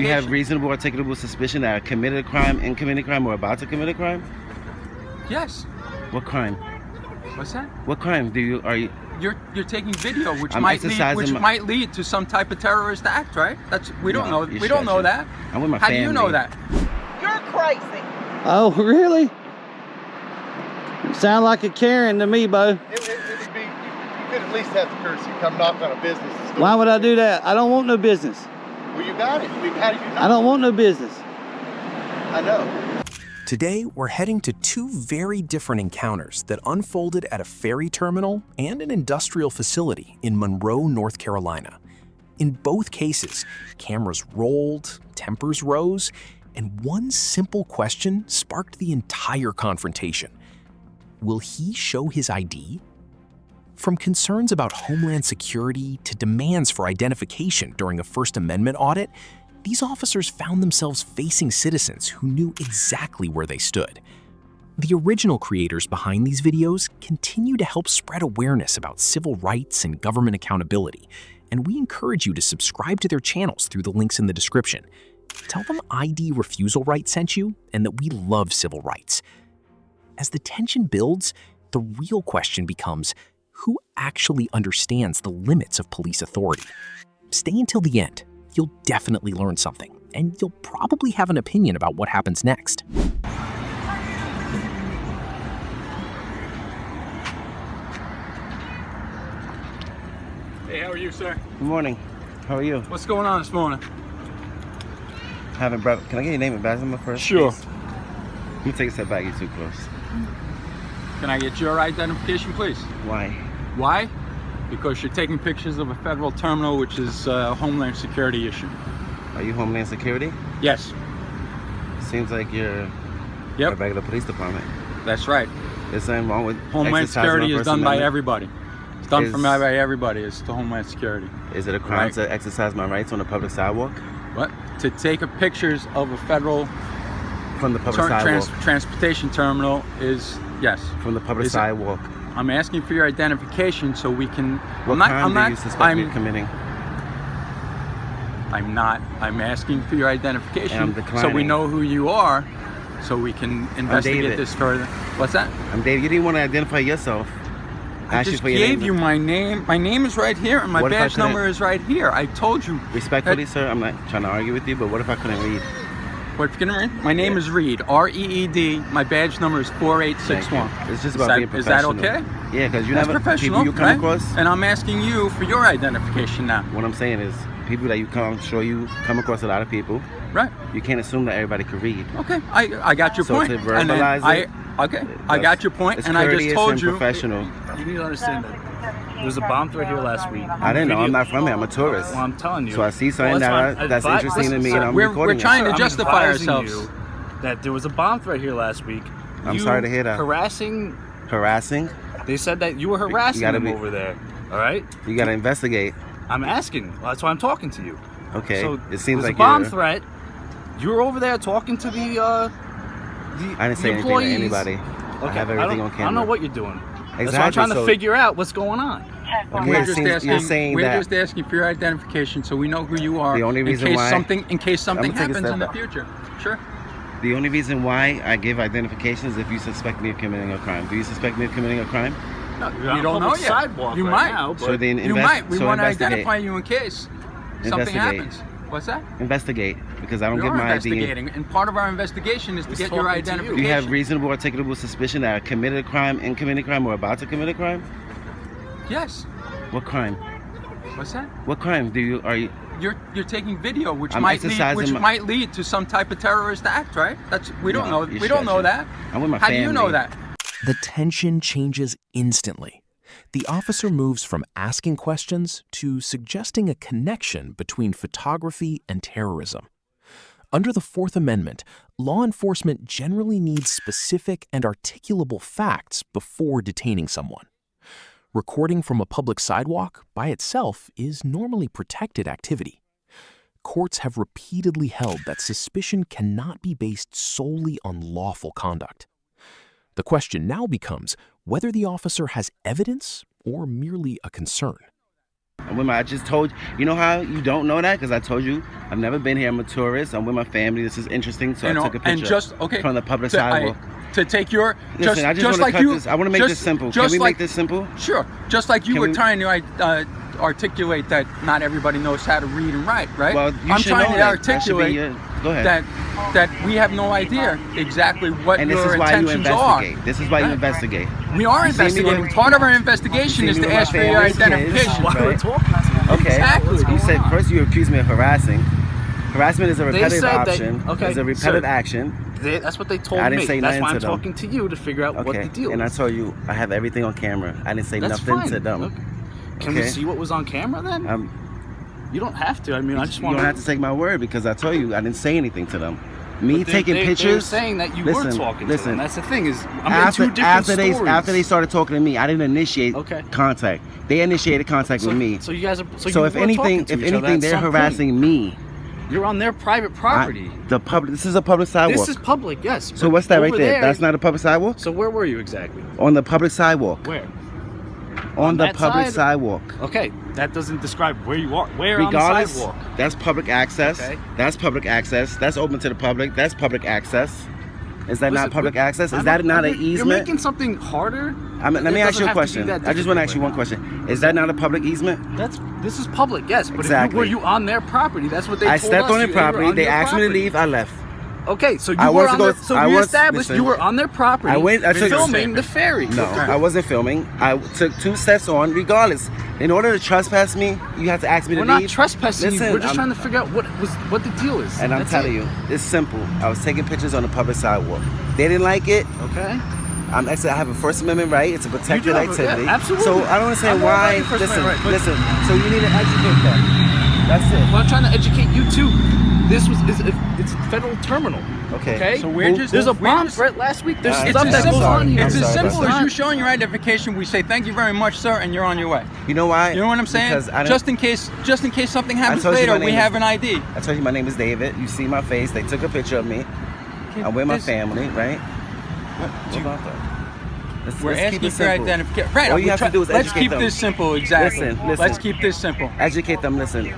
You have reasonable articulable suspicion that I committed a crime, in committing a crime, or about to commit a crime? Yes. What crime? What's that? What crime are you? You're taking video, which I'm might exercising might lead to some type of terrorist act, right? We don't know. We don't know that. I'm with my How family. do you know that? You're crazy. Oh, really? You sound like a Karen to me, Bo. It would be, you could at least have the courtesy to come knock on a business. Why would I do that? I don't want no business. Well, you got it. I mean, how do you know? I don't want no business. I know. Today, we're heading to two very different encounters that unfolded at a ferry terminal and an industrial facility in Monroe, North Carolina. In both cases, cameras rolled, tempers rose, and one simple question sparked the entire confrontation. Will he show his ID? From concerns about homeland security to demands for identification during a First Amendment audit, these officers found themselves facing citizens who knew exactly where they stood. The original creators behind these videos continue to help spread awareness about civil rights and government accountability, and we encourage you to subscribe to their channels through the links in the description. Tell them ID Refusal Right sent you and that we love civil rights. As the tension builds, the real question becomes, who actually understands the limits of police authority? Stay until the end. You'll definitely learn something, and you'll probably have an opinion about what happens next. Hey, how are you, sir? Good morning. How are you? What's going on this morning? Having breakfast. Can I get your name and badge number first? Sure. Please? Let me take a step back. You're too close. Can I get your identification, please? Why? Why? Because you're taking pictures of a federal terminal, which is a Homeland Security issue. Are you Homeland Security? Yes. Seems like you're Yep. a regular police department. That's right. There's something wrong with Homeland exercising Security our is First done by Amendment? everybody. It's done Is- by everybody. It's the Homeland Security. Is it a crime Right. to exercise my rights on a public sidewalk? What? To take pictures of a federal From the public sidewalk. transportation terminal is, yes. From the public Is it- sidewalk. I'm asking for your identification so we can. What crime do you suspect me of committing? I'm asking for your identification And I'm so we declining. know who you are, so we can investigate David. this further. What's that? I'm Dave. You didn't want to identify yourself. I just gave you my name. My name is right here, and my What if I badge couldn't- number is right here. I told you. Respectfully, sir, I'm not trying to argue with you, but what if I couldn't read? What if you can read? My name is Reed. R-E-E-D. My badge number is 4861. Thank you. It's just about being Is that professional. okay? Yeah, because you That's never professional, people you come right? across. And I'm asking you for your identification now. What I'm saying is, people that you come, I'm sure you come across a lot of people. Right. You can't assume that everybody can read. Okay. I got your So point. to And then verbalize it, I got your point, It's and I just courteous told and you. professional. You need to understand that there was a bomb threat here last week. I didn't know. I'm not from here. I'm a tourist. Well, I'm telling you. So I see something Well, that's fine. interesting to me, Listen, and I'm we're recording trying it. to I'm justify advising ourselves. you that there was a bomb threat here last week. I'm You sorry to hear that. Harassing. Harassing? They said that you were harassing gotta them be- over there. All right. You got to investigate. I'm asking. That's why I'm talking to you. Okay. So it seems there's like a bomb you're. threat. You were over there talking to the I didn't say anything to employees. anybody. Okay. I have everything on camera. I don't know what you're doing. Exactly. That's why I'm trying to so- figure out what's going on. Okay, We're it just seems- asking. you're saying We're that just asking for your identification so we know who you are. The only reason in case why- something I'm gonna take a happens step in the back. future. Sure. the only reason why I give identification is if you suspect me of committing a crime. Do you suspect me of committing a crime? No, You're on you a don't know public yet. sidewalk You right might. now, but So then You might. We so want to investigate. identify you in case something Investigate. happens. What's that? Investigate, because I don't We give are my ID. investigating, and part of our investigation is to He's get your talking to you. identification. Do you have reasonable articulable suspicion that I committed a crime, in committing a crime, or about to commit a crime? Yes. What crime? What's that? What crime are you? You're taking video, which I'm might exercising my- might lead to some type of terrorist act, right? We don't No, know. you're We don't know stretching. that. I'm with my How do you know family. that? The tension changes instantly. The officer moves from asking questions to suggesting a connection between photography and terrorism. Under the Fourth Amendment, law enforcement generally needs specific and articulable facts before detaining someone. Recording from a public sidewalk by itself is normally protected activity. Courts have repeatedly held that suspicion cannot be based solely on lawful conduct. The question now becomes whether the officer has evidence or merely a concern. I'm with I just told you know how you don't know that because I told you I've never been here. I'm a tourist. I'm with my family. This is interesting, so I took a picture from the public sidewalk. To take your listen, I just want to cut this. I want to make this simple. Can we make this simple? Sure. Just like you were trying to articulate that not everybody knows how to read and write, right? Well, I'm trying to articulate go ahead. that we have no idea exactly what your intentions are. This is why you investigate. We are investigating. Part of our investigation is to ask for your identification. Why we're talking to you. Okay. Exactly. You said first you accused me of harassing. Harassment is a repetitive option. Okay, it's a repetitive action. That's what they told I didn't me. say That's nothing why I'm to them. talking to you to figure out what the deal And I is. told you I have everything on camera. I didn't say That's nothing fine. to them. Okay. Can we see what was on camera then? You don't have to. I mean, I just want You don't have to take my word because I told you I didn't say anything to them. Me taking pictures. They're saying that you were talking to them. That's the thing is, I'm in two different stories. After they started talking to me, I didn't initiate contact. They initiated contact with me. So you guys are. So if anything, they're harassing me. You're on their private property. This is a public sidewalk. This is public, yes. So what's that right there? That's not a public sidewalk? So where were you exactly? On the public sidewalk. Where? On the public sidewalk. Okay, that doesn't describe where you are. Where Regardless, on the sidewalk? that's public access. Okay. That's public access. That's open to the public. That's public access. Is that not public access? Is that not an easement? You're making something harder. Let me ask you a question. I just want to ask you one question. Is that not a public easement? This is public, yes. But Exactly. were you on their property? That's what they told us. I stepped on their You were property. They their asked me to property. leave. I left. Okay, so I you were want on to their, go- so I we was- established listen. you were on their property. I went- I took- filming the ferry. No, I wasn't filming. I took 2 steps on. Regardless, in order to trespass me, you have to ask me to We're leave. not trespassing Listen, you. We're just trying to figure out what the deal is. And I'm That's telling it. you, it's simple. I was taking pictures on the public sidewalk. They didn't like it. Okay. I have a First Amendment right. It's a protected have a- activity. yeah, absolutely. So I don't understand I'm all about why. your First Listen, Amendment right, listen. So you need to educate them. That's it. Well, I'm trying to educate you too. It's a federal terminal. Okay. So we're just There's a bomb threat last week. There's It's stuff as that goes simple- on here. It's as sorry, simple but- as you showing your identification. We say thank you very much, sir, and you're on your way. You know why? You know what I'm saying? Because I don't- Just in case something happens told you later, my we name have is- an ID. I told you my name is David. You see my face. They took a picture of me. I'm with my family, right? What about that? We're Let's keep asking it for your simple. identification. Right. All you have to do is let's educate keep them. this simple. Exactly. Listen. Let's keep this simple. Educate them. Listen,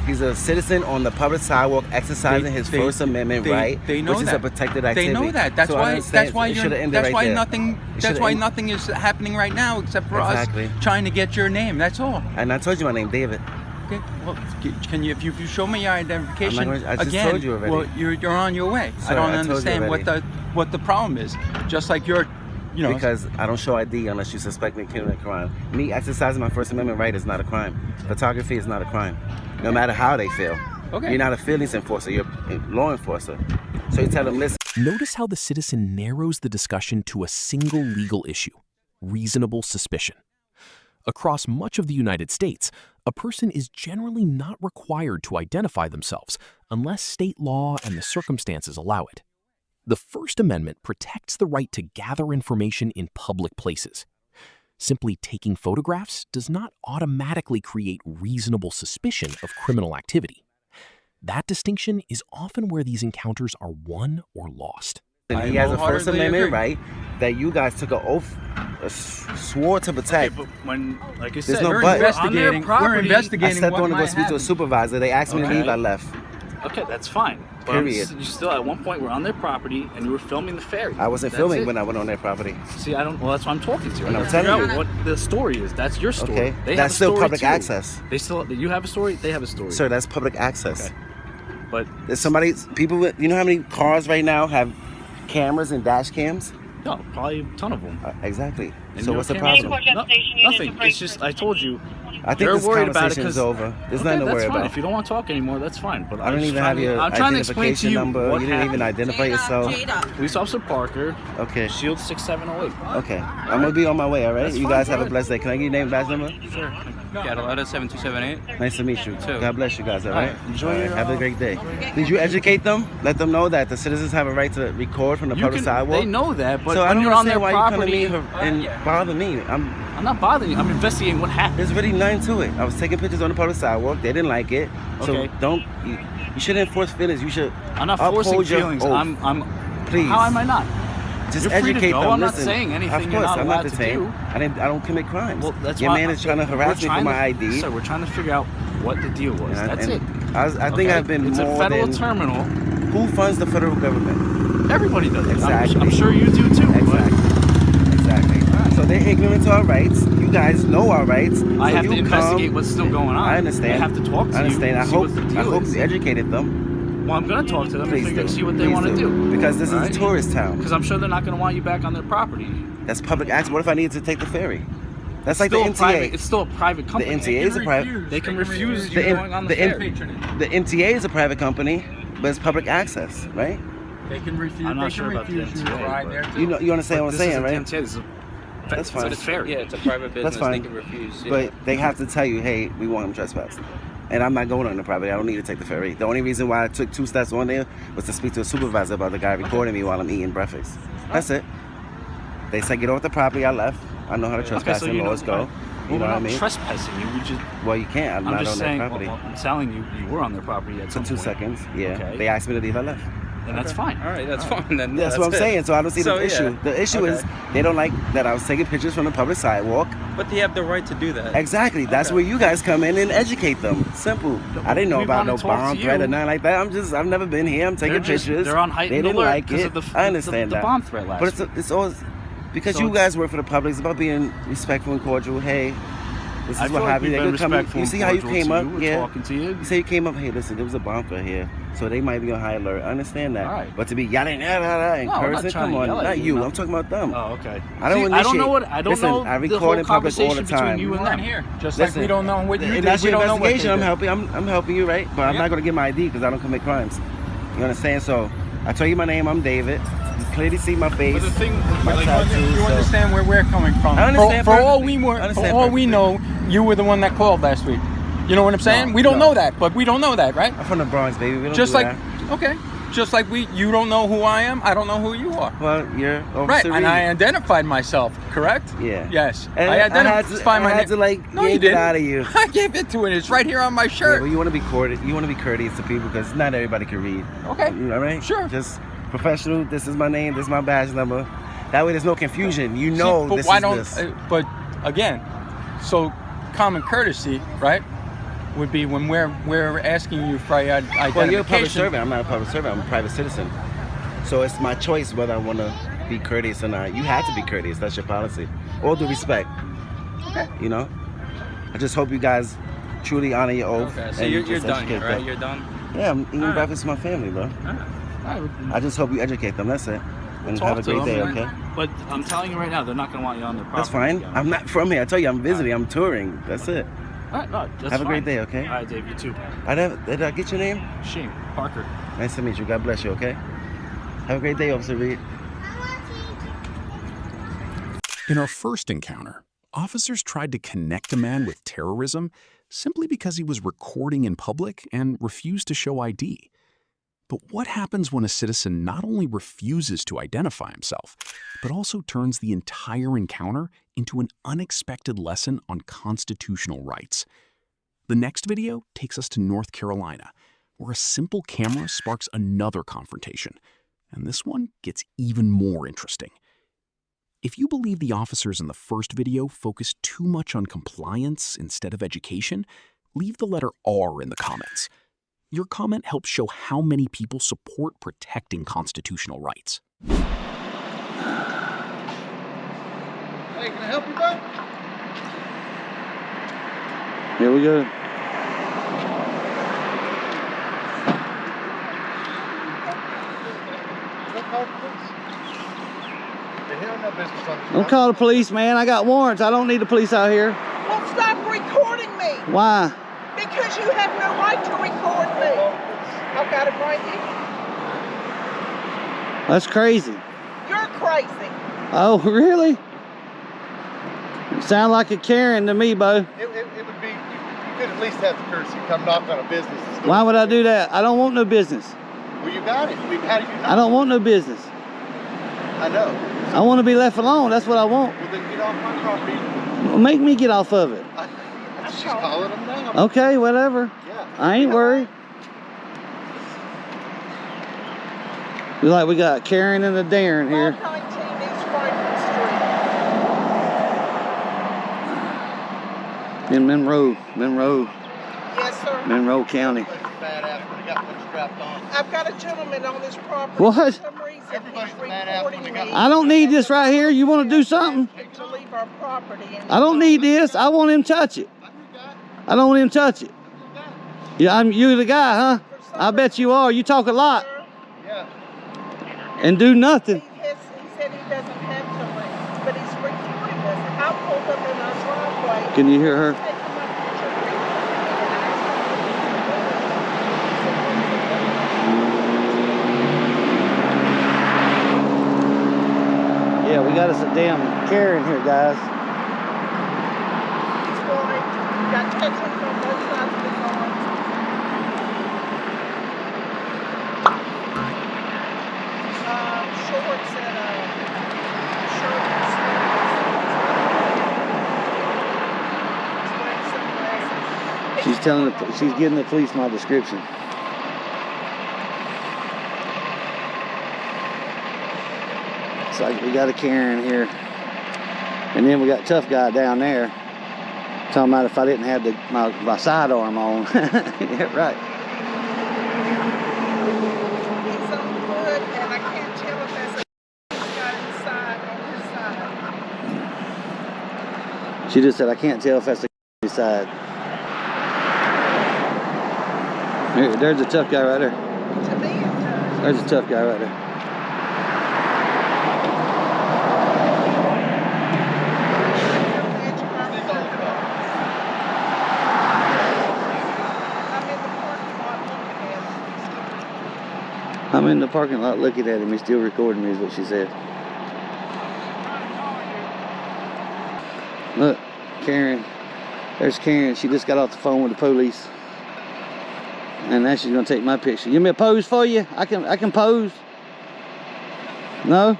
he's a citizen on the public sidewalk exercising his First Amendment right, They know which that. is a protected activity. They know that. That's So I why. understand. That's why It you're. should've ended That's right why there. nothing. It That's should've why ended- nothing is happening right now except for Exactly. us trying to get your name. That's all. And I told you my name, David. Okay. Well, can you if you show me your identification I just again? told you already. Well, you're on your way. Sir, I don't I told you understand already. what the problem is. Just like you're. You know, Because I don't show ID unless you suspect me of committing a crime. Me exercising my First Amendment right is not a crime. Photography is not a crime, no matter how they feel. Okay. You're not a feelings enforcer, you're a law enforcer. So you tell them, listen. Notice how the citizen narrows the discussion to a single legal issue: reasonable suspicion. Across much of the United States, a person is generally not required to identify themselves unless state law and the circumstances allow it. The First Amendment protects the right to gather information in public places. Simply taking photographs does not automatically create reasonable suspicion of criminal activity. That distinction is often where these encounters are won or lost. He has a First wholeheartedly Amendment agree. right that you guys took an oath, swore to protect. Okay, but when, like I There's said, no we're but. investigating. property- We're I investigating. stepped what on to go might speak to a happen. supervisor. They asked me to Okay. leave, I left. Okay, that's fine. But Period. you still, at one point, were on their property and you were filming the ferry. I wasn't That's filming it. when I went on their property. See, I don't. Well, that's what I'm talking to. And I I'm gotta figure telling out you. what the story is. That's your story. Okay, They have that's a still story public too. access. They still. You have a story. They have a story. Sir, that's public access. Okay. But There's people with, you know how many cars right now have cameras and dash cams? no, probably a ton of them. Exactly. And So you what's the can't- problem? No, nothing. It's just I told you. I think They're this worried about it conversation is 'cause- over. There's Okay, nothing to that's worry fine. about. If you don't want to talk anymore, that's fine. But I don't even have your I'm trying to explain to identification you number. what You didn't even happened. identify yourself. Police Officer Parker, Okay. Shield 6708. Okay. I'm gonna be on my way, all right? That's You fine, guys have go a blessed day. Can I get your name and badge number? Sure. Cataletta 7278. Nice to meet you. Too. God bless you guys, all right? Enjoy All right, your, have a great day. Did you educate them? Let them know that the citizens have a right to record from the public sidewalk? They know that, but So I when don't you're on their understand why property, you come to me and bother me. I'm not bothering you. I'm investigating what happened. There's really nothing to it. I was taking pictures on the public sidewalk. They didn't like it. So Okay. you shouldn't enforce feelings. You should I'm not uphold forcing your feelings. oath. I'm Please. How am I not? Just You're free to educate go. them. I'm not Listen, saying anything of course, you're not I'm allowed not to detained. do. I don't commit crimes. Well, that's Your why man is trying to harass me for my ID. Sir, we're trying to figure out what the deal was. That's it. I think I've been It's more a federal than... terminal. Who funds the federal government? Everybody does it. Exactly. I'm sure you do too. Exactly. So they're ignorant to our rights. You guys know our rights. I have to investigate what's still going on. I understand. I have to talk to you. I understand. I hope is. you educated them. Well, I'm going to talk to them Please and see what they Please want to do. Because this is a tourist town. Because I'm sure they're not going to want you back on their property. That's public access. What if I needed to take the ferry? That's like the Still NTA. It's still a private company. The NTA is a private. They can refuse you going on the ferry. The NTA is a private company, but it's public access, right? They can refuse. I'm not sure about the NTA. You understand what I'm saying, right? That's fine. It's fair. Yeah, it's a private business. That's fine. They can refuse. But they have to tell you, hey, we want them trespassed. And I'm not going on the property. I don't need to take the ferry. The only reason why I took 2 steps on there was to speak to a supervisor about the guy recording me while I'm eating breakfast. That's it. They said get off the property. I left. I know how to trespass and laws go. You know what I mean? Trespassing you. We just. Well, you can't. I'm not just on saying, their property. Well, I'm telling you, you were on their property at some For 2 point. seconds. Yeah. Okay. They asked me to leave. I left. And that's fine. All right, that's fine. Then That's what I'm saying. So I don't see the So, issue. yeah. The issue is they don't like that I was taking pictures from the public sidewalk. But they have the right to do that. Exactly. That's where you guys come in and educate them. Simple. I didn't know We about wanna no talk bomb to threat you. or nothing like that. I've never been here. I'm taking pictures. They're on They heightened didn't alert like because it. of I understand the that. bomb threat last But week. it's always because So you guys work for the public. It's about being respectful and cordial. Hey, this is I what feel like happened. we've They been could come. respectful You and see how you cordial came to up? you. We're Yeah. talking to you. You say you came up. Hey, listen, there was a bunker here, so they might be on high alert. I understand that. All right. But to be yelling and No, I'm not cursing, trying come to on, yell at not you, you. no. I'm talking about them. Oh, okay. I don't See, I don't know what. initiate. I don't Listen, know I the record whole in public all the conversation between time. you and them. here. Just Listen, like we don't know what you did. that's We your don't know what they investigation. did. I'm helping you, right? But I'm not gonna get my ID because I don't commit crimes. You understand? So I tell you my name. I'm David. You clearly see my face. But the thing, my like, tattoos, you so- understand where we're coming from. I understand For all perfectly. we were, I for understand all we perfectly. know, you were the one that called last week. You know what I'm saying? No, we don't no. know that, but we don't know that, right? I'm from the Bronx, baby. We don't Just do like, that. okay, just like you don't know who I am. I don't know who you are. Well, you're Right, Officer and I Reed. identified myself, correct? Yeah. Yes. And I identified my I had name. to like No, you yank it didn't. out of you. I gave it to it. It's right here on my Yeah, shirt. but you want to be courteous. You want to be courteous to people because not everybody can read. Okay. You know what I mean? Sure. Just professional. This is my name. This is my badge number. That way, there's no confusion. You know but this why is don't? this. But again, so common courtesy, right, would be when we're asking you for identification. Well, you're a public servant. I'm not a public servant. I'm a private citizen. So it's my choice whether I want to be courteous or not. You have to be courteous. That's your policy. All due respect. Okay. You know? I just hope you guys truly honor your oath. Okay, so and you're just done educate here, right? them. You're done? Yeah, I'm eating breakfast with my family, bro. I just hope you educate them. That's it. And Talk have a to great day, them, okay? But I'm telling you right now, they're not going to want you on their property. That's fine. again. I'm not from here. I tell you, I'm visiting. I'm touring. That's it. All right, no, that's Have a great fine. day, okay? All right, Dave, you too. Did I get your name? Shane Parker. Nice to meet you. God bless you, okay? Have a great day, Officer Reed. In our first encounter, officers tried to connect a man with terrorism simply because he was recording in public and refused to show ID. But what happens when a citizen not only refuses to identify himself, but also turns the entire encounter into an unexpected lesson on constitutional rights? The next video takes us to North Carolina, where a simple camera sparks another confrontation, and this one gets even more interesting. If you believe the officers in the first video focused too much on compliance instead of education, leave the letter R in the comments. Your comment helps show how many people support protecting constitutional rights. Hey, can I help you, bud? Here we go. Don't call the police, man. I got warrants. I don't need the police out here. Well, stop recording me. Why? Because you have no right to record me. I've got it right here. That's crazy. You're crazy. Oh, really? You sound like a Karen to me, Bo. It would be, you could at least have the courtesy to come knock on a business. Why would I do that? I don't want no business. Well, you got it. I mean, how do you know? I don't want no business. I know. I want to be left alone. That's what I want. Well, then get off my property. Well, make me get off of it. She's calling them now. Okay, whatever. Yeah. I ain't worried. We got Karen and a Darren here. Well, In Monroe, Yes, sir. Monroe County. Badass when they got one strapped on. I've got a gentleman on this property. What? For some reason, Everybody's he's badass when reporting they got me. I don't need this right here. You want to do something? To leave our property. And I don't need this. I want him to touch it. I don't want him to touch it. Yeah, you the guy, huh? I bet you are. You talk a lot Yeah. and do nothing. He said he doesn't have to leave, but he's recording us. I pulled up in our driveway. Can you hear her? Take my Yeah, we got us a damn Karen here, guys. He's white. Got tattoos on both sides of his arms. Shorts and a shirt and sleeves. He's wearing sunglasses. She's giving the police my description. It's like we got a Karen here, and then we got tough guy down there talking about if I didn't have my sidearm on. Yeah, right. He's on foot, and I can't tell if that's a guy inside on his side. She just said I can't tell if that's the side. There's a tough guy right there. To me, it does. There's a tough guy right there. I'm in the parking lot looking at him. He's still recording me, is what she said. Look, Karen. There's Karen. She just got off the phone with the police. And now she's gonna take my picture. You want me to pose for you? I can pose. No?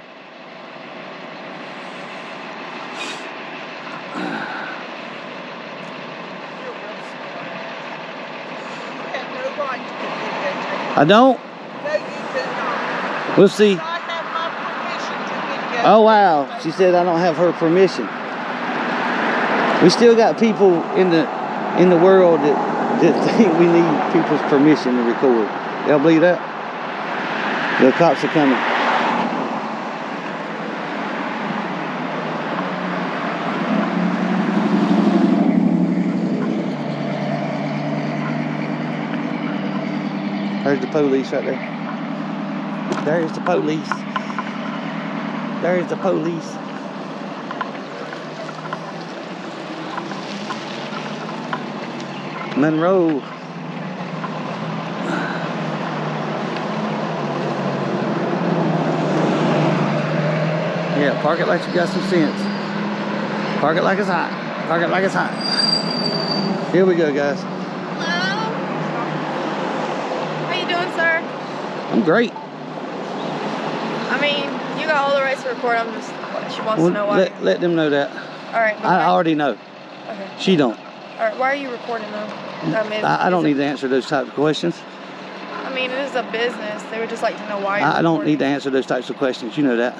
I don't? No, you do not. We'll see. I have my permission to get Oh wow, she said I don't have her permission. We still got people in the world that think we need people's permission to record. Y'all believe that? The cops are coming. There's the police right there. There's the police. There's the police. Monroe. Yeah, park it like you got some sense. Park it like it's hot. Park it like it's hot. Here we go, guys. Hello? How you doing, sir? I'm great. I mean, you got all the rights to record. I'm just, she wants to know why. Let them know that. All right. I already know. Okay. She don't. All right. Why are you recording though? I don't need to answer those types of questions. I mean, it is a business. They would just like to know why. I don't need to answer those types of questions. You know that.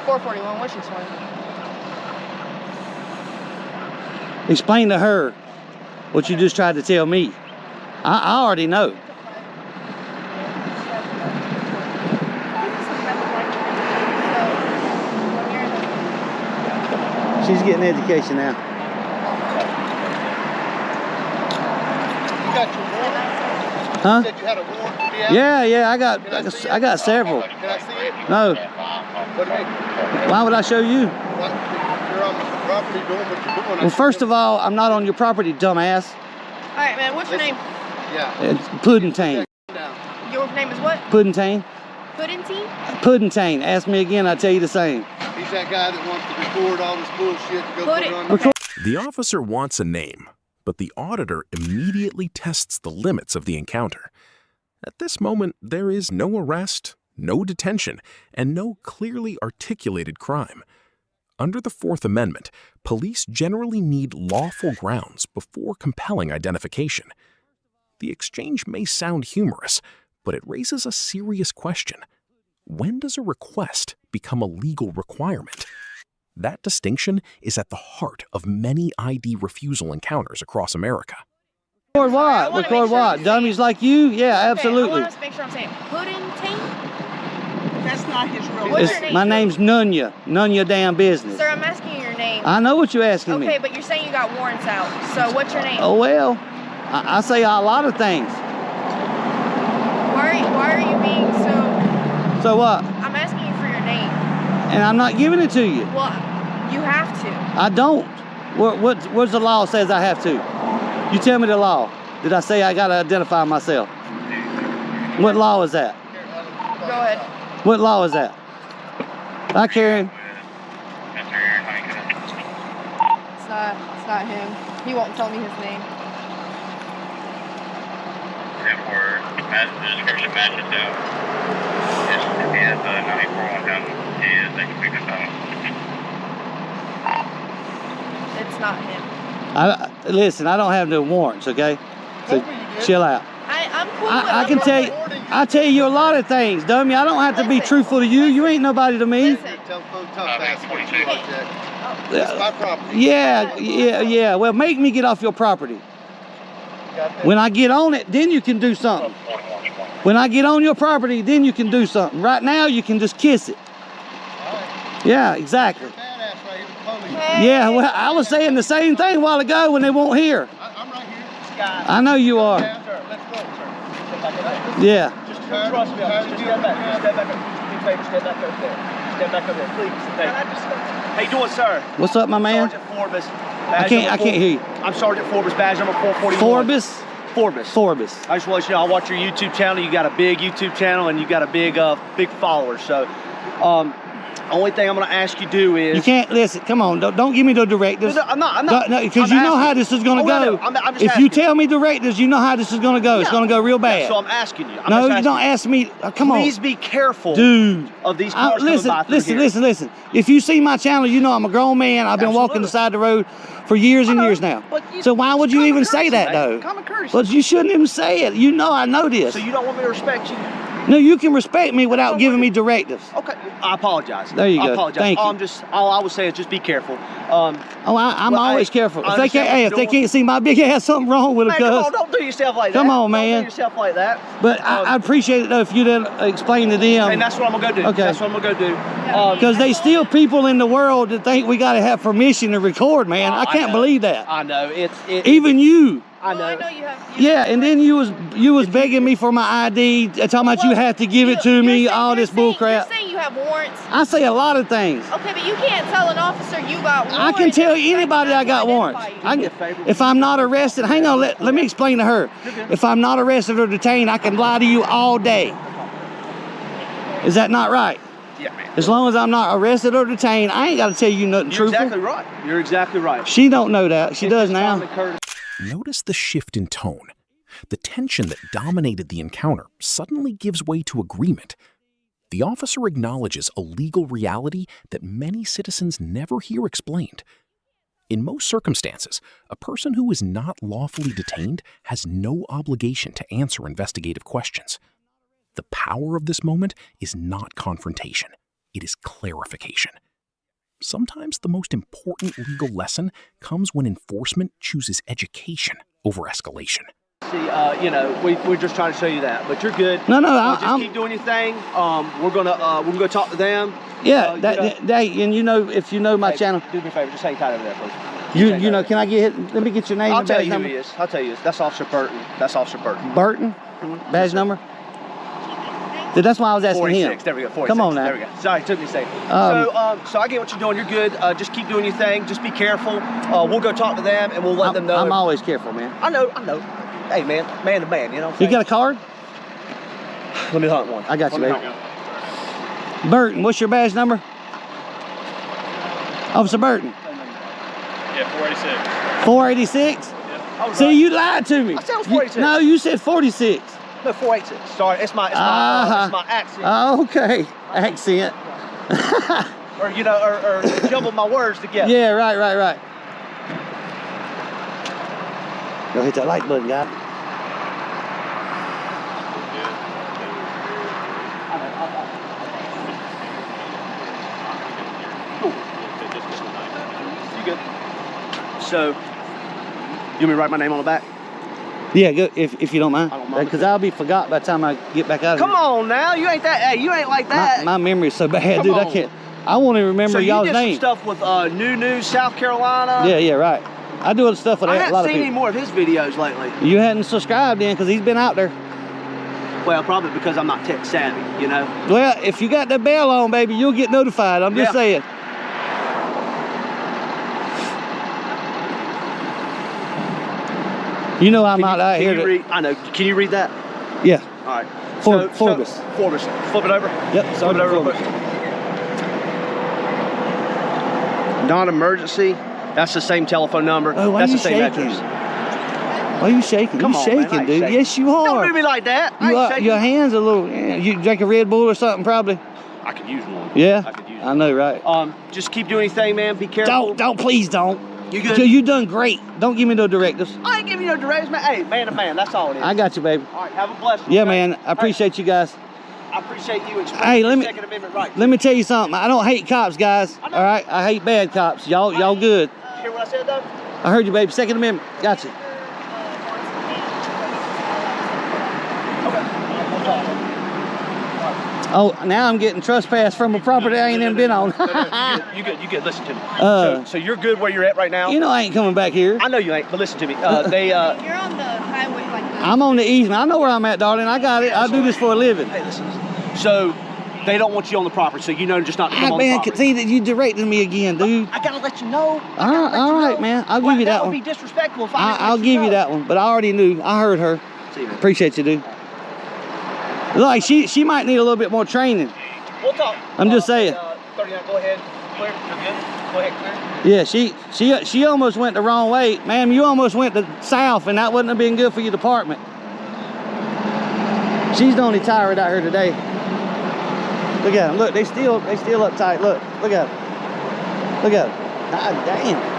441. What's your story? Explain to her what you just tried to tell me. I already know. She's getting education now. You got your warrant? Huh? You said you had a warrant to be out? Yeah, I got several. Can I see it? No. What do you mean? Why would I show you? What? You're on the property doing what you're doing. Well, first of all, I'm not on your property, dumbass. All right, man. What's your name? Yeah. It's Puddintain. Your name is what? Puddintain. Puddintain? Puddintain. Ask me again, I'll tell you the same. He's that guy that wants to record all this bullshit to go put it on the Record. The officer wants a name, but the auditor immediately tests the limits of the encounter. At this moment, there is no arrest, no detention, and no clearly articulated crime. Under the Fourth Amendment, police generally need lawful grounds before compelling identification. The exchange may sound humorous, but it raises a serious question. When does a request become a legal requirement? That distinction is at the heart of many ID refusal encounters across America. Record what? wanna Record make sure what? you Dummies like you? Yeah, Okay, absolutely. I want to make sure I'm saying hood and taint. That's not his real What's name. your name? My name's Nunya. None your damn business. Sir, I'm asking you your name. I know what you're asking me. Okay, but you're saying you got warrants out. So what's your name? Oh well, I say a lot of things. Why are you being so... So what? I'm asking you for your name. And I'm not giving it to you. Well, you have to. I don't. What's the law says I have to? You tell me the law. Did I say I gotta identify myself? What law is that? Go ahead. What law is that? Hi, Karen. It's not him. He won't tell me his name. The description matches out. He has 94 down. He is taking pictures out. It's not him. Listen, I don't have no warrants, okay? So chill out. I'm cool I can tell you, I tell you a lot of things, dummy. I don't have to be truthful to you. You ain't nobody to me. Listen. Telephone tough fast for you like that. It's my property. Yeah. Well, make me get off your property. When I get on it, then you can do something. When I get on your property, then you can do something. Right now, you can just kiss it. Yeah, exactly. Yeah, well, I was saying the same thing a while ago when they won't hear. I'm right here. I know you are. Let's go, sir. Yeah. Just trust me. Just step back. Step back. Do me a favor. Step back over there. Step back over there, please. How you doing, sir? What's up, my man? Sergeant Forbes. I can't hear you. I'm Sergeant Forbes, badge number 441. Forbes. I just want you to know, I watch your YouTube channel. You got a big YouTube channel and you got a big follower. So, only thing I'm going to ask you to do is... You can't, listen, come on, don't give me the directives. No, I'm not. No, because you know how this is going to go. I'm just if asking you tell me directives, you know how this is going to go. It's going to go real bad. Yeah, so I'm asking you. No, you don't ask me. Come on. Please be careful, dude. Of these cars coming by through here. Listen. If you see my channel, you know I'm a grown man. I've been walking the side of the road for years and years now. So why would you even say that, though? Common courtesy. Well, you shouldn't even say it. You know I know this. So you don't want me to respect you? No, you can respect me without giving me directives. Okay, I apologize. There you go. I apologize. Thank you. All I would say is just be careful. I'm always careful. If they can't see my big ass, something wrong with them. Man, come on, don't do yourself like that. Come on, man. Don't do yourself like that. But I appreciate it though if you didn't explain to them. And that's what I'm gonna go do. Okay. That's what I'm gonna go do. Because they still people in the world that think we got to have permission to record, man. I can't believe that. I know. Even you. I know. I know you have. Yeah, and then you was begging me for my ID, talking about you have to give it to me, all this bull crap. You're saying you have warrants. I say a lot of things. Okay, but you can't tell an officer you got warrants. I can tell anybody I got warrants. If I'm not arrested, hang on, let me explain to her. If I'm not arrested or detained, I can lie to you all day. Is that not right? Yeah, man. As long as I'm not arrested or detained, I ain't got to tell you nothing truthful. You're exactly right. You're exactly right. She don't know that. She does now. Notice the shift in tone. The tension that dominated the encounter suddenly gives way to agreement. The officer acknowledges a legal reality that many citizens never hear explained. In most circumstances, a person who is not lawfully detained has no obligation to answer investigative questions. The power of this moment is not confrontation. It is clarification. Sometimes the most important legal lesson comes when enforcement chooses education over escalation. See, we're just trying to show you that, but you're good. No, just keep doing your thing. We're gonna talk to them. Yeah, and if you know my channel. Do me a favor, just hang tight over there, please. You know, can I get hit? Let me get your name. I'll tell you who he is. I'll tell you. That's Officer Burton. Burton? Badge number? That's why I was asking 46. him. There we go. 46. Come on now. There we go. Sorry, it took me a second. So I get what you're doing. You're good. Just keep doing your thing. Just be careful. We'll go talk to them and we'll let them know. I'm always careful, man. I know. Hey, man to man. You know what I'm saying? You got a card? Let me hunt one. I got you, baby. Burton, what's your badge number? Officer Burton. Yeah, 486. 486? Yeah. See, you lied to me. I said it was 46. No, you said 46. No, 486. Sorry, it's my accent. Okay, accent. or jumble my words together. Yeah, right. Go hit that like button, guy. so you want me to write my name on the back? Yeah, go, if you don't mind. I don't mind. Because I'll be forgot by the time I get back out of Come here. on now, you ain't that. Hey, you ain't like that. My memory is so bad, Come dude. on. I can't. I won't even remember So you y'all's did name. some stuff with New South Carolina. Yeah, right. I do other stuff with I a haven't lot of seen any people. more of his videos lately. You hadn't subscribed in because he's been out there. Well, probably because I'm not tech savvy, you know. Well, if you got that bell on, baby, you'll get notified. I'm just saying. You know I'm not out here to... I know. Can you read that? Yeah. All right. Forbes. Forbes. Flip it over. Yep. Flip it over real quick. Non-emergency. That's the same telephone number. Oh, why That's you the same shaking? address. Why are you shaking? Come you on, shaking, man, I ain't dude. shaking. Yes, you are. Don't do me like that. I ain't shaking. Your hands a little... Yeah, you drink a Red Bull or something, probably. I could use one. Yeah? I could use I know, right? Just keep doing anything, man. Be careful. Please don't. You good? You done great. Don't give me no directives. I ain't giving you no directives, man. Hey, man to man, that's all it is. I got you, baby. All right, have a blessed one. Yeah, okay? man. I appreciate you guys. I appreciate you explaining Hey, the Second Amendment right. let me tell you something. I don't hate cops, guys. All right? I hate bad cops. Y'all good. You hear what I said, though? I heard you, baby. Second Amendment. Got you. Oh, now I'm getting trespassed from a property I ain't even been on. You good. Listen to me. So you're good where you're at right now? You know I ain't coming back here. I know you ain't, but listen to me. You're on the highway like that. I'm on the easement. I know where I'm at, darling. I got it. I do this for a living. Hey, listen. So they don't want you on the property, so you know just not to come on the Man, property. see that you directed me again, dude. I gotta let you know. All right, man. I'll give you that would one. be disrespectful if I didn't I'll let give know. you that one, but I already knew. I heard her. See you, man. Appreciate you, dude. Like she might need a little bit more training. We'll talk. I'm just saying. 39, go ahead. Clear. You're good. Go ahead, clear. Yeah, she almost went the wrong way. Ma'am, you almost went the south, and that wouldn't have been good for your department. She's the only tyrant out here today. Look at them. Look, they still uptight. Look at them. Look at them. God damn.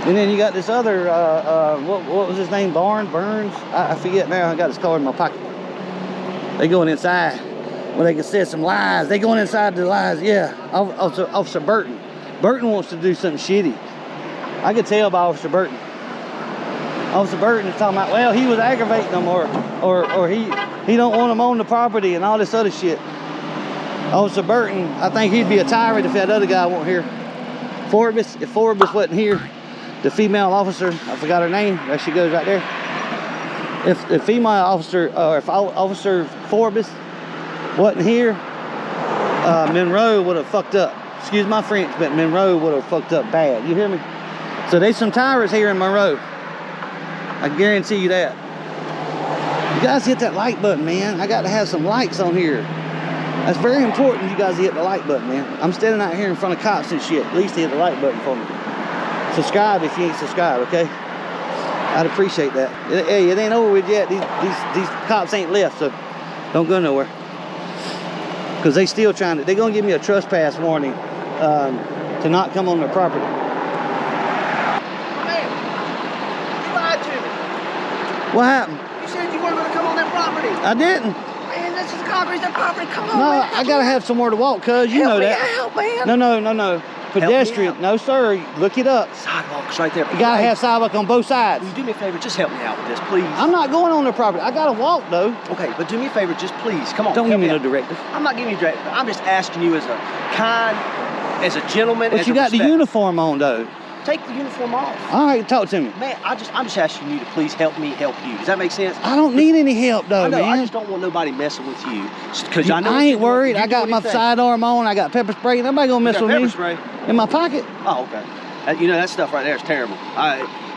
And then you got this other, what was his name? Burns? I forget now. I got his card in my pocket. They going inside where they can say some lies. They going inside the lies. Yeah, Officer Burton. Burton wants to do something shitty. I could tell by Officer Burton. Officer Burton is talking about, well, he was aggravating them or he don't want them on the property and all this other shit. Officer Burton, I think he'd be a tyrant if that other guy weren't here. If Forbes wasn't here, the female officer, I forgot her name, there she goes right there. If the female officer, or if Officer Forbes wasn't here, Monroe would have fucked up. Excuse my French, but Monroe would have fucked up bad. You hear me? So there's some tyrants here in Monroe. I guarantee you that. You guys hit that like button, man. I got to have some likes on here. That's very important you guys hit the like button, man. I'm standing out here in front of cops and shit. At least hit the like button for me. Subscribe if you ain't subscribed, okay? I'd appreciate that. Hey, it ain't over with yet. These cops ain't left, so don't go nowhere. Because they still trying to, they're going to give me a trespass warning to not come on their property. Man, you lied to me. What happened? You said you weren't going to come on that property. I didn't. Man, this is concrete, that property. Come on, No, man. I got to have somewhere to walk, cuz. You know that. Help me out, man. No. Pedestrian. No, sir. Look it up. Sidewalks right there. You got to have sidewalk on both sides. Will you do me a favor? Just help me out with this, please. I'm not going on their property. I got to walk, though. Okay, but do me a favor, just please. Come on. Don't give help me no out. directive. I'm not giving you directive. I'm just asking you as a kind, as a gentleman, But as you a got the respect. uniform on, though. Take the uniform off. All right, talk to me. Man, I'm just asking you to please help me help you. Does that make sense? I don't need any help, though, I know, man. I just don't want nobody messing with you. Because I know I ain't worried. I got my sidearm on. I got pepper spray. Nobody gonna mess with me. Pepper spray? In my pocket. Oh, okay. You know, that stuff right there is terrible.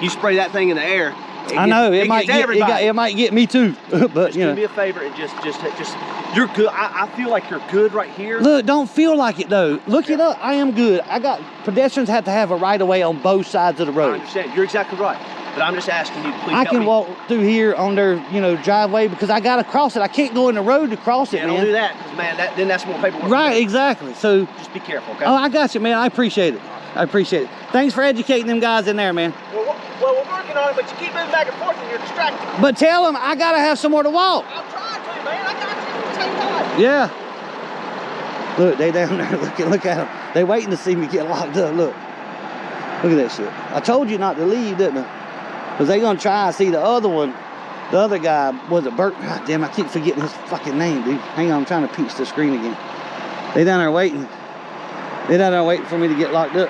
You spray that thing in the air. I know it might get it might get me too, but just you know. do me a favor and just you're good. I feel like you're good right here. Look, don't feel like it though. Look it up. I am good. I got pedestrians have to have a right of way on both sides of the I road. understand. You're exactly right. But I'm just asking you to please I help can me. walk through here on their driveway because I gotta cross it. I can't go in the road to cross it, Yeah, man. don't do that, because man, then that's more paperwork. Right, exactly. So just be careful, okay? Oh, I got you, man. I appreciate it. I appreciate it. Thanks for educating them guys in there, man. Well, we're working on it, but you keep moving back and forth and you're distracted. But tell them I gotta have somewhere to walk. I'm trying to, man. I got you. Take time. Yeah. Look, they down there. Look at them. They waiting to see me get locked up. Look at that shit. I told you not to leave, didn't I? Because they gonna try and see the other one. The other guy was a Bert. God damn, I keep forgetting his fucking name, dude. Hang on, I'm trying to peach the screen again. They down there waiting. They down there waiting for me to get locked up.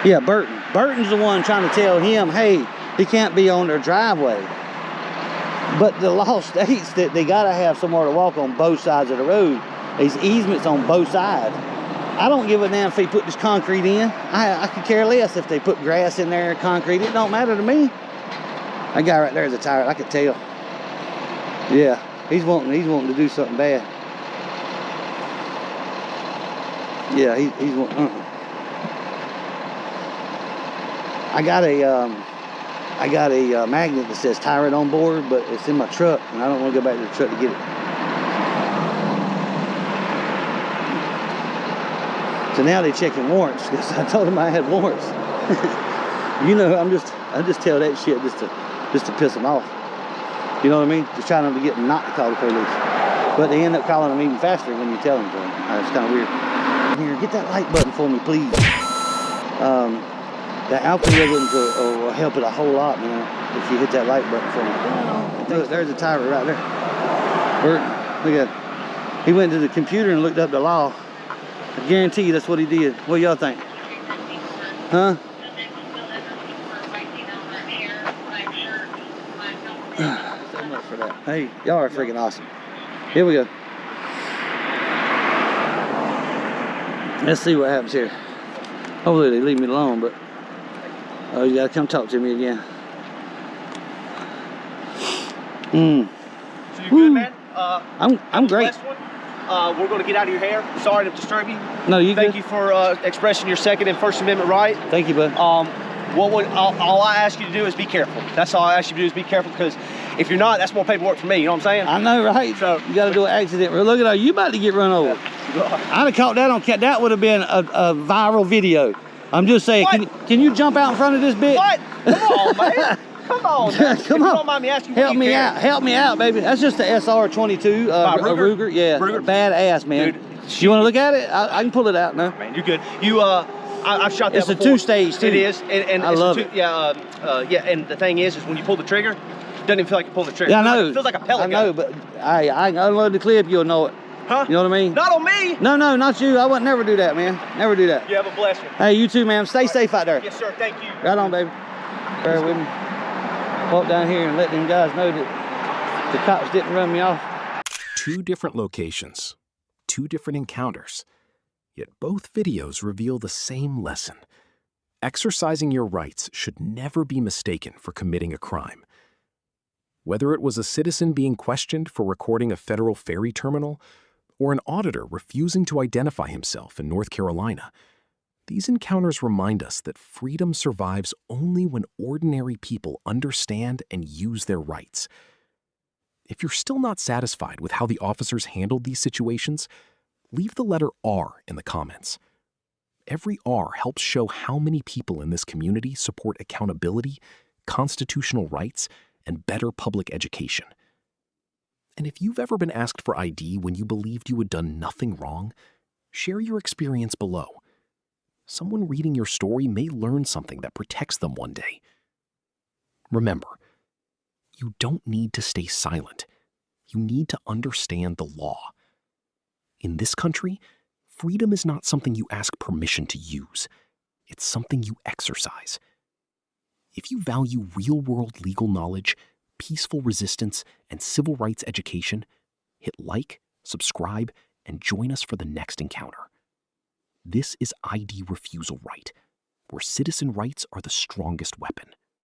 Yeah, Burton. Burton's the one trying to tell him, hey, he can't be on their driveway. But the law states that they gotta have somewhere to walk on both sides of the road. There's easements on both sides. I don't give a damn if they put this concrete in. I could care less if they put grass in there, concrete. It don't matter to me. That guy right there is a tyrant. I could tell. Yeah, he's wanting to do something bad. Yeah, he's wanting. I got a magnet that says Tyrant on board, but it's in my truck, and I don't want to go back to the truck to get it. So now they're checking warrants because I told them I had warrants. You know, I just tell that shit just to piss them off. You know what I mean? Just trying them to get them not to call the police. But they end up calling them even faster when you tell them to. It's kind of weird. Here, get that like button for me, please. The algorithms will help it a whole lot, man, if you hit that like button for me. Look, there's a tyrant right there. Bert, look at it. He went to the computer and looked up the law. I guarantee you that's what he did. What do y'all think? Huh? So much for that. Hey, y'all are freaking awesome. Here we go. Let's see what happens here. Hopefully they leave me alone, but oh, you gotta come talk to me again. So you good, man? I'm great. We're going to get out of your hair. Sorry to disturb you. No, you Thank good. you for expressing your Second and First Amendment right. Thank you, bud. All I ask you to do is be careful. That's all I ask you to do is be careful, because if you're not, that's more paperwork for me. You know what I'm saying? I know, right? So you got to do an accident. Look at that. You about to get run over. I'd have caught that on cat. That would have been a viral video. I'm just saying. Can you jump out in front of this bitch? What? Come on, man. Come on, man. Come on. Don't mind me asking. Help me out. Help me out, baby. That's just the SR22 Ruger. Yeah, Ruger. badass, man. Dude, you want to look at it? I can pull it out now. Man, you're good. I've shot that It's before. a two-stage too. It is, and I love it. Yeah, yeah. And the thing is when you pull the trigger, it doesn't even feel like you pull the trigger. Yeah, I know. It feels like a pellet I know, gun. but I unload the clip, you'll know it. Huh? You know what I mean? Not on me. No, not you. I would never do that, man. Never do that. You have a blessing. Hey, you too, man. Stay safe out there. Yes, sir. Thank you. Right on, baby. Bear with me. Walk down here and let them guys know that the cops didn't run me off. 2 different locations, 2 different encounters, yet both videos reveal the same lesson. Exercising your rights should never be mistaken for committing a crime. Whether it was a citizen being questioned for recording a federal ferry terminal, or an auditor refusing to identify himself in North Carolina, these encounters remind us that freedom survives only when ordinary people understand and use their rights. If you're still not satisfied with how the officers handled these situations, leave the letter R in the comments. Every R helps show how many people in this community support accountability, constitutional rights, and better public education. And if you've ever been asked for ID when you believed you had done nothing wrong, share your experience below. Someone reading your story may learn something that protects them one day. Remember, you don't need to stay silent. You need to understand the law. In this country, freedom is not something you ask permission to use. It's something you exercise. If you value real-world legal knowledge, peaceful resistance, and civil rights education, hit like, subscribe, and join us for the next encounter. This is ID Refusal Right, where citizen rights are the strongest weapon.